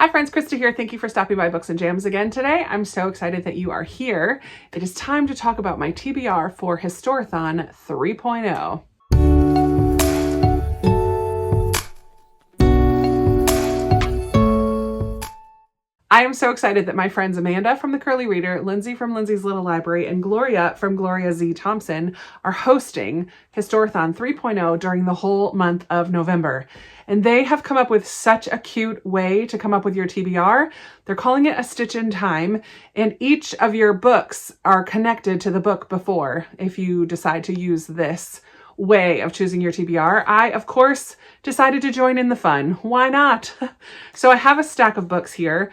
Hi friends, Krista here. Thank you for stopping by Books and Jams again today. I'm so excited that you are here. It is time to talk about my TBR for Historathon 3.0. I am so excited that my friends Amanda from The Curly Reader, Lindsay from Lindsay's Little Library, and Gloria from Gloria Z. Thompson are hosting Historathon 3.0 during the whole month of November. And they have come up with such a cute way to come up with your TBR. They're calling it a stitch in time, and each of your books are connected to the book before if you decide to use this way of choosing your TBR. I, of course, decided to join in the fun. Why not? So I have a stack of books here.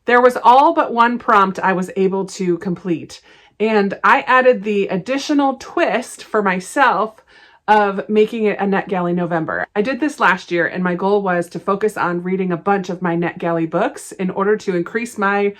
There was all but one prompt I was able to complete, and I added the additional twist for myself of making it a Netgalley November. I did this last year, and my goal was to focus on reading a bunch of my Netgalley books in order to increase my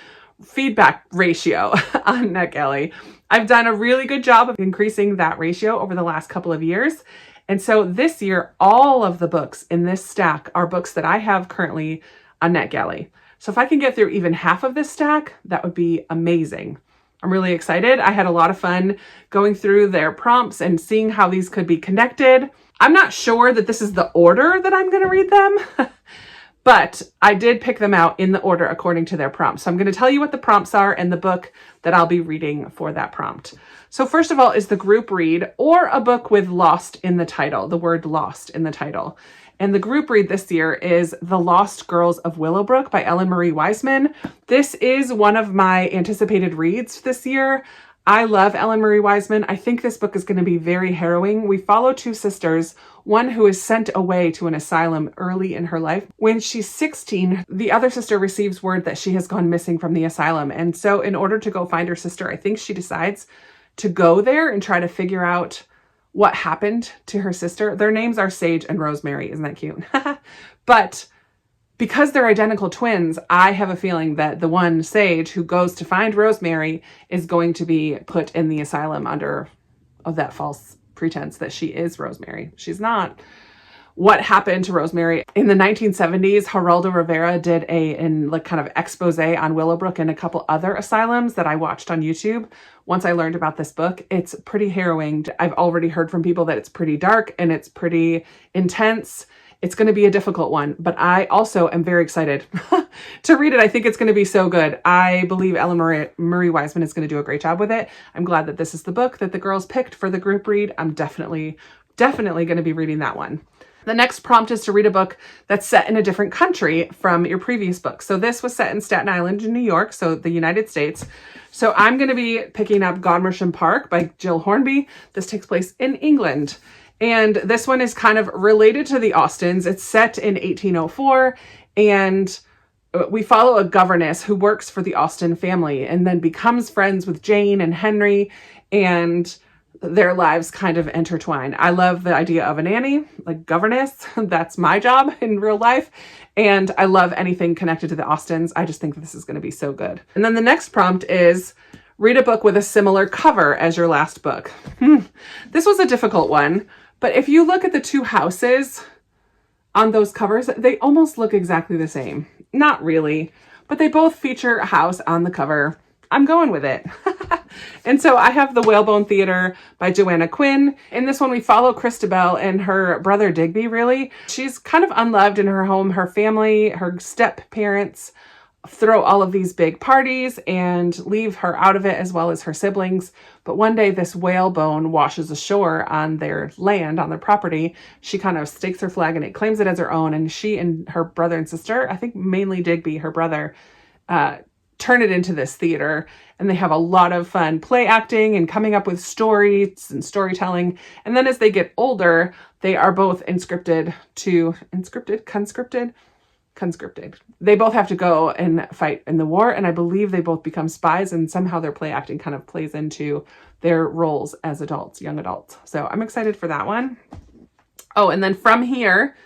feedback ratio on Netgalley. I've done a really good job of increasing that ratio over the last couple of years. And so this year, all of the books in this stack are books that I have currently on Netgalley. So if I can get through even half of this stack, that would be amazing. I'm really excited. I had a lot of fun going through their prompts and seeing how these could be connected. I'm not sure that this is the order that I'm going to read them, but I did pick them out in the order according to their prompts. So I'm going to tell you what the prompts are and the book that I'll be reading for that prompt. So first of all is the group read, or a book with lost in the title, the word lost in the title. And the group read this year is The Lost Girls of Willowbrook by Ellen Marie Wiseman. This is one of my anticipated reads this year. I love Ellen Marie Wiseman. I think this book is going to be very harrowing. We follow two sisters, one who is sent away to an asylum early in her life. When she's 16, the other sister receives word that she has gone missing from the asylum. And so in order to go find her sister, I think she decides to go there and try to figure out what happened to her sister. Their names are Sage and Rosemary. Isn't that cute? But because they're identical twins, I have a feeling that the one, Sage, who goes to find Rosemary is going to be put in the asylum under that false pretense that she is Rosemary. She's not. What happened to Rosemary in the 1970s, Geraldo Rivera did a kind of expose on Willowbrook and a couple other asylums that I watched on YouTube. Once I learned about this book, it's pretty harrowing. I've already heard from people that it's pretty dark and it's pretty intense. It's going to be a difficult one, but I also am very excited to read it. I think it's going to be so good. I believe Ellen Marie Wiseman is going to do a great job with it. I'm glad that this is the book that the girls picked for the group read. I'm definitely going to be reading that one. The next prompt is to read a book that's set in a different country from your previous book. So this was set in Staten Island in New York, so the United States. So I'm going to be picking up Godmersham Park by Jill Hornby. This takes place in England. And this one is kind of related to the Austens. It's set in 1804, and we follow a governess who works for the Austen family and then becomes friends with Jane and Henry, and their lives kind of intertwine. I love the idea of a nanny, like governess. That's my job in real life. And I love anything connected to the Austens. I just think this is going to be so good. And then the next prompt is read a book with a similar cover as your last book. This was a difficult one, but if you look at the two houses on those covers, they almost look exactly the same. Not really, but they both feature a house on the cover. I'm going with it. And so I have The Whalebone Theater by Joanna Quinn. In this one, we follow Christabel and her brother Digby, really. She's kind of unloved in her home. Her family, her step-parents throw all of these big parties and leave her out of it, as well as her siblings. But one day, this whalebone washes ashore on their land, on their property. She kind of stakes her flag and it claims it as her own. And she and her brother and sister, I think mainly Digby, her brother, turn it into this theater, and they have a lot of fun play acting and coming up with stories and storytelling. And then as they get older, they are both conscripted. They both have to go and fight in the war, and I believe they both become spies, and somehow their play acting kind of plays into their roles as adults, young adults. So I'm excited for that one. Oh, and then from here,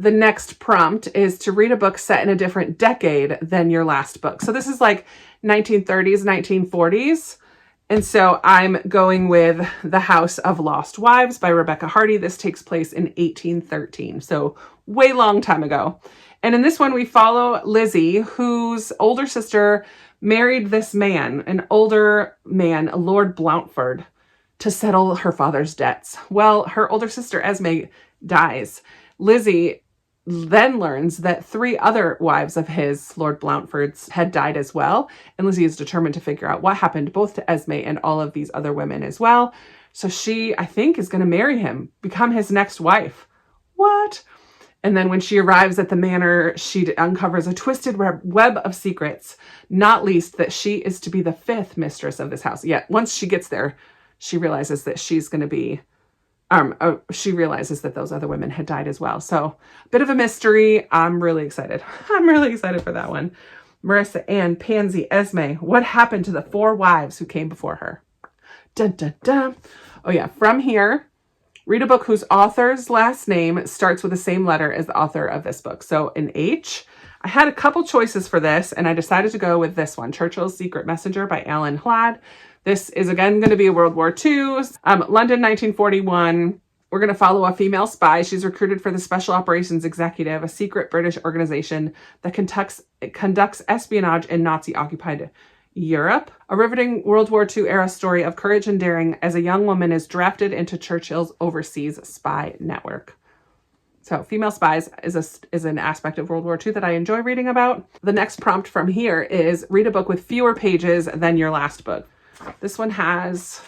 the next prompt is to read a book set in a different decade than your last book. So this is like 1930s, 1940s. And so I'm going with The House of Lost Wives by Rebecca Hardy. This takes place in 1813, so way long time ago. And in this one, we follow Lizzie, whose older sister married this man, an older man, Lord Blountford, to settle her father's debts. Well, her older sister, Esme, dies. Lizzie then learns that 3 other wives of his, Lord Blountford's, had died as well. And Lizzie is determined to figure out what happened both to Esme and all of these other women as well. So she, I think, is going to marry him, become his next wife. What? And then when she arrives at the manor, she uncovers a twisted web of secrets, not least that she is to be the 5th mistress of this house. Yet once she gets there, she realizes that she's going to be, she realizes that those other women had died as well. So a bit of a mystery. I'm really excited. I'm really excited for that one. Marissa, Anne, Pansy, Esme. What happened to the 4 wives who came before her? Dun, dun, dun. Oh yeah, from here, read a book whose author's last name starts with the same letter as the author of this book. So an H. I had a couple choices for this, and I decided to go with this one, Churchill's Secret Messenger by Alan Hladd. This is, again, going to be a World War II, London, 1941. We're going to follow a female spy. She's recruited for the Special Operations Executive, a secret British organization that conducts espionage in Nazi-occupied Europe. A riveting World War II era story of courage and daring as a young woman is drafted into Churchill's overseas spy network. So female spies is an aspect of World War II that I enjoy reading about. The next prompt from here is read a book with fewer pages than your last book. This one has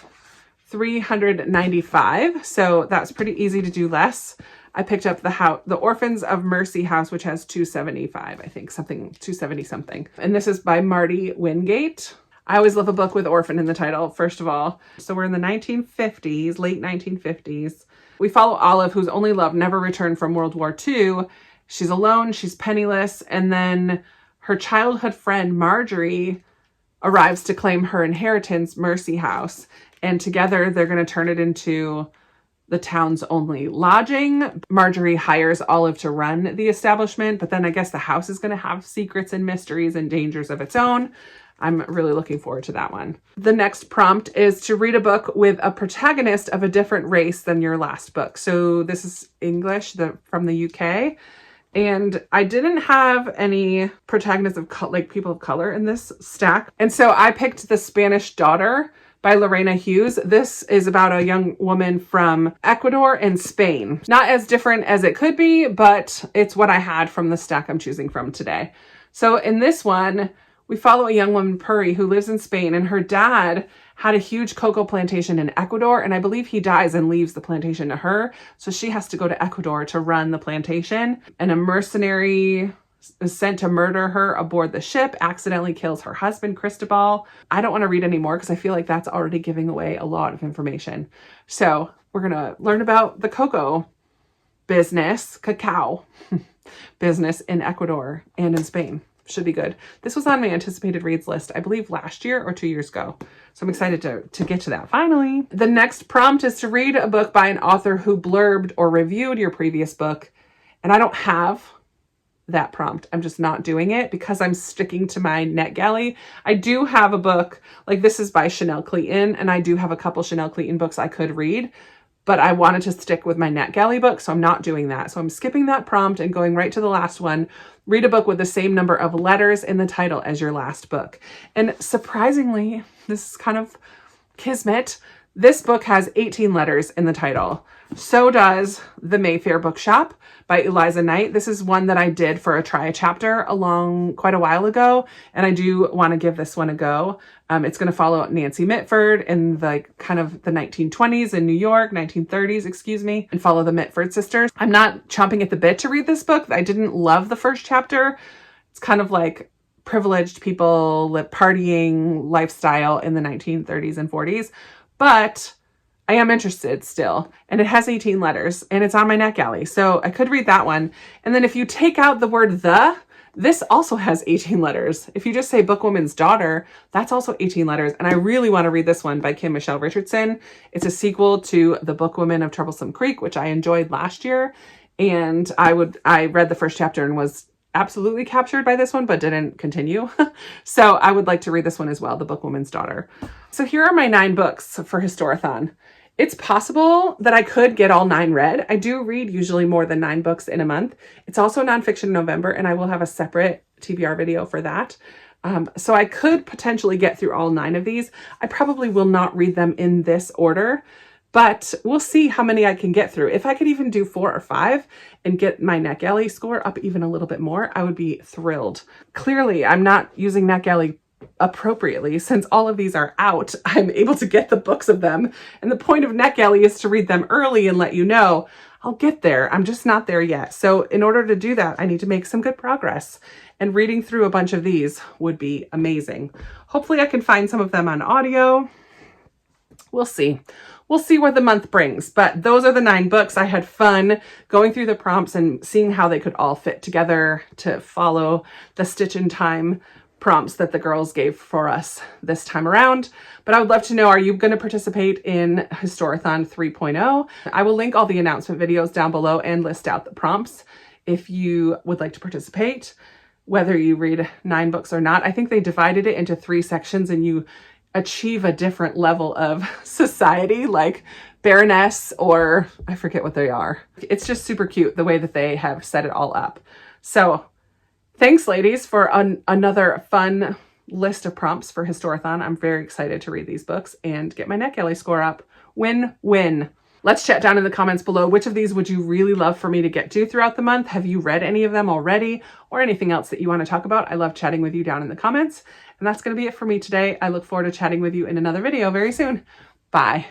395, so that's pretty easy to do less. I picked up the Orphans of Mercy House, which has 275, I think, 270 something. And this is by Marty Wingate. I always love a book with orphan in the title, first of all. So we're in the 1950s, late 1950s. We follow Olive, whose only love never returned from World War II. She's alone, she's penniless, and then her childhood friend, Marjorie, arrives to claim her inheritance, Mercy House. And together they're going to turn it into the town's only lodging. Marjorie hires Olive to run the establishment, but then I guess the house is going to have secrets and mysteries and dangers of its own. I'm really looking forward to that one. The next prompt is to read a book with a protagonist of a different race than your last book. So this is English from the UK. And I didn't have any protagonists of people of color in this stack. And so I picked The Spanish Daughter by Lorena Hughes. This is about a young woman from Ecuador and Spain. Not as different as it could be, but it's what I had from the stack I'm choosing from today. So in this one, we follow a young woman, Puri, who lives in Spain, and her dad had a huge cocoa plantation in Ecuador, and I believe he dies and leaves the plantation to her. So she has to go to Ecuador to run the plantation, and a mercenary is sent to murder her aboard the ship, accidentally kills her husband, Cristobal. I don't want to read anymore because I feel like that's already giving away a lot of information. So we're going to learn about the cocoa business, cacao business in Ecuador and in Spain. Should be good. This was on my anticipated reads list, I believe last year or 2 years ago. So I'm excited to get to that finally. The next prompt is to read a book by an author who blurbed or reviewed your previous book. And I don't have that prompt. I'm just not doing it because I'm sticking to my Netgalley. I do have a book, like this is by Chanel Cleaton, and I do have a couple Chanel Cleaton books I could read, but I wanted to stick with my Netgalley book, so I'm not doing that. So I'm skipping that prompt and going right to the last one. Read a book with the same number of letters in the title as your last book. And surprisingly, this is kind of kismet, this book has 18 letters in the title. So does The Mayfair Bookshop by Eliza Knight. This is one that I did for a try a chapter quite a while ago, and I do want to give this one a go. It's going to follow Nancy Mitford in the kind of the 1920s in New York, 1930s, excuse me, and follow the Mitford sisters. I'm not chomping at the bit to read this book. I didn't love the first chapter. It's kind of like privileged people, partying lifestyle in the 1930s and 40s, but I am interested still, and it has 18 letters, and it's on my Netgalley, so I could read that one. And then if you take out the word this also has 18 letters. If you just say Bookwoman's Daughter, that's also 18 letters, and I really want to read this one by Kim Michelle Richardson. It's a sequel to The Bookwoman of Troublesome Creek, which I enjoyed last year, and I read the first chapter and was absolutely captured by this one, but didn't continue. So I would like to read this one as well, The Bookwoman's Daughter. So here are my 9 books for Historathon. It's possible that I could get all 9 read. I do read usually more than 9 books in a month. It's also Nonfiction November, and I will have a separate TBR video for that. So I could potentially get through all 9 of these. I probably will not read them in this order, but we'll see how many I can get through. If I could even do 4 or 5 and get my Netgalley score up even a little bit more, I would be thrilled. Clearly, I'm not using Netgalley appropriately. Since all of these are out, I'm able to get the books of them. And the point of Netgalley is to read them early and let you know. I'll get there. I'm just not there yet. So in order to do that, I need to make some good progress. And reading through a bunch of these would be amazing. Hopefully I can find some of them on audio. We'll see. We'll see what the month brings. But those are the 9 books. I had fun going through the prompts and seeing how they could all fit together to follow the Stitch in Time prompts that the girls gave for us this time around. But I would love to know, are you going to participate in Historathon 3.0? I will link all the announcement videos down below and list out the prompts if you would like to participate, whether you read 9 books or not. I think they divided it into 3 sections and you achieve a different level of society, like Baroness, or I forget what they are. It's just super cute the way that they have set it all up. So thanks, ladies, for another fun list of prompts for Historathon. I'm very excited to read these books and get my Netgalley score up. Win-win. Let's chat down in the comments below. Which of these would you really love for me to get to throughout the month? Have you read any of them already, or anything else that you want to talk about? I love chatting with you down in the comments. And that's going to be it for me today. I look forward to chatting with you in another video very soon. Bye.